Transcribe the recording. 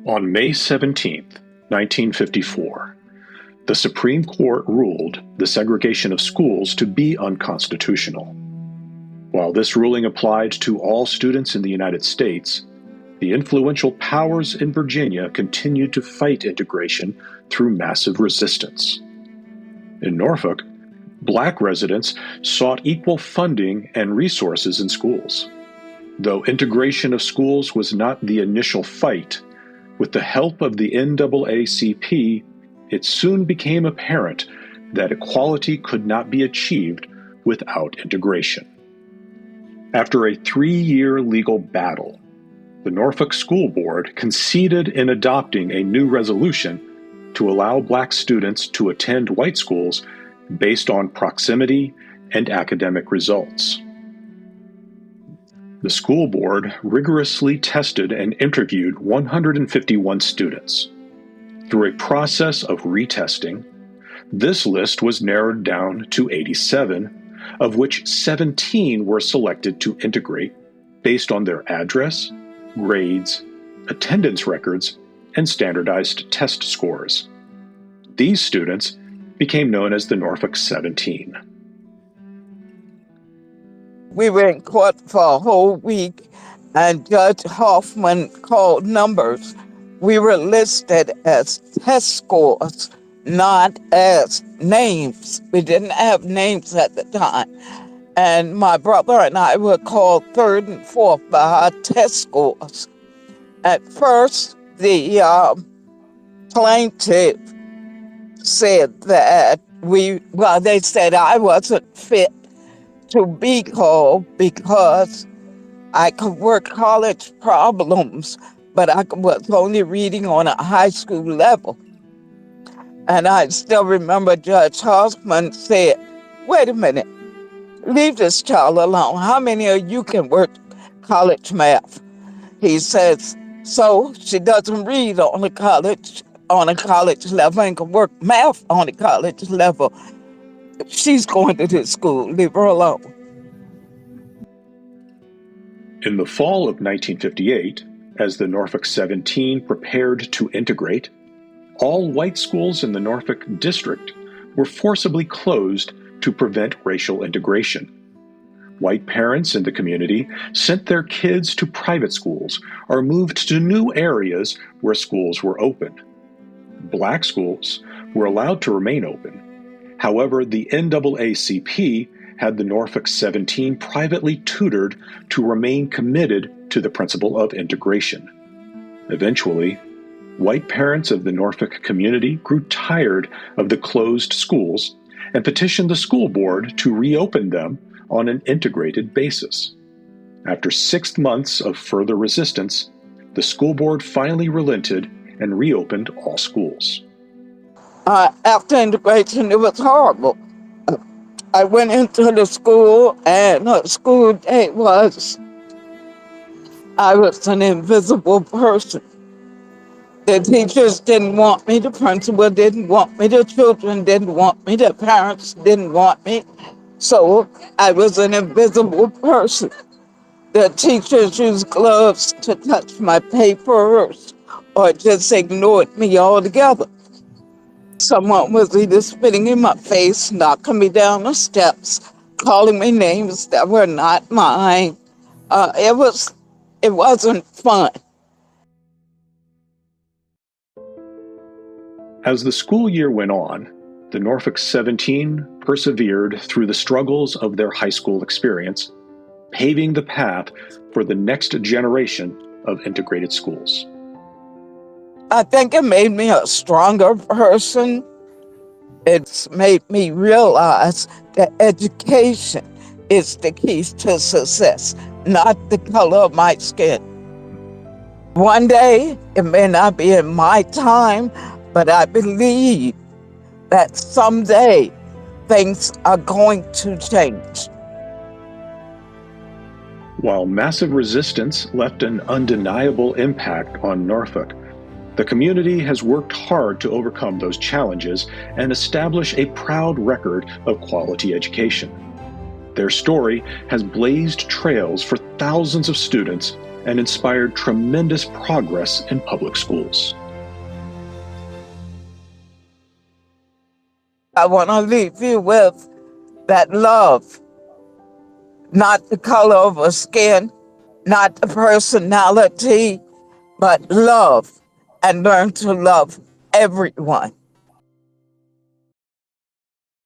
On May 17, 1954, the Supreme Court ruled the segregation of schools to be unconstitutional. While this ruling applied to all students in the United States, the influential powers in Virginia continued to fight integration through massive resistance. In Norfolk, Black residents sought equal funding and resources in schools. Though integration of schools was not the initial fight, with the help of the NAACP, it soon became apparent that equality could not be achieved without integration. After a 3-year legal battle, the Norfolk School Board conceded in adopting a new resolution to allow Black students to attend white schools based on proximity and academic results. The school board rigorously tested and interviewed 151 students. Through a process of retesting, this list was narrowed down to 87, of which 17 were selected to integrate based on their address, grades, attendance records, and standardized test scores. These students became known as the Norfolk 17. We were in court for a whole week, and Judge Hoffman called numbers. We were listed as test scores, not as names. We didn't have names at the time. And my brother and I were called third and fourth by our test scores. At first, the plaintiff said that they said I wasn't fit to be called because I could work college problems, but I was only reading on a high school level. And I still remember Judge Hoffman said, "Wait a minute, leave this child alone. How many of you can work college math?" He says, "So she doesn't read on a college level and can work math on a college level. She's going to this school, leave her alone." In the fall of 1958, as the Norfolk 17 prepared to integrate, all white schools in the Norfolk district were forcibly closed to prevent racial integration. White parents in the community sent their kids to private schools or moved to new areas where schools were open. Black schools were allowed to remain open. However, the NAACP had the Norfolk 17 privately tutored to remain committed to the principle of integration. Eventually, white parents of the Norfolk community grew tired of the closed schools and petitioned the school board to reopen them on an integrated basis. After 6 months of further resistance, the school board finally relented and reopened all schools. After integration, it was horrible. I went into the school, and the school day I was an invisible person. The teachers didn't want me, the principal didn't want me, the children didn't want me, the parents didn't want me. So I was an invisible person. The teachers used gloves to touch my papers or just ignored me altogether. Someone was either spitting in my face, knocking me down the steps, calling me names that were not mine. It wasn't fun. As the school year went on, the Norfolk 17 persevered through the struggles of their high school experience, paving the path for the next generation of integrated schools. I think it made me a stronger person. It's made me realize that education is the key to success, not the color of my skin. One day, it may not be in my time, but I believe that someday things are going to change. While massive resistance left an undeniable impact on Norfolk, the community has worked hard to overcome those challenges and establish a proud record of quality education. Their story has blazed trails for thousands of students and inspired tremendous progress in public schools. I want to leave you with that love, not the color of a skin, not the personality, but love, and learn to love everyone.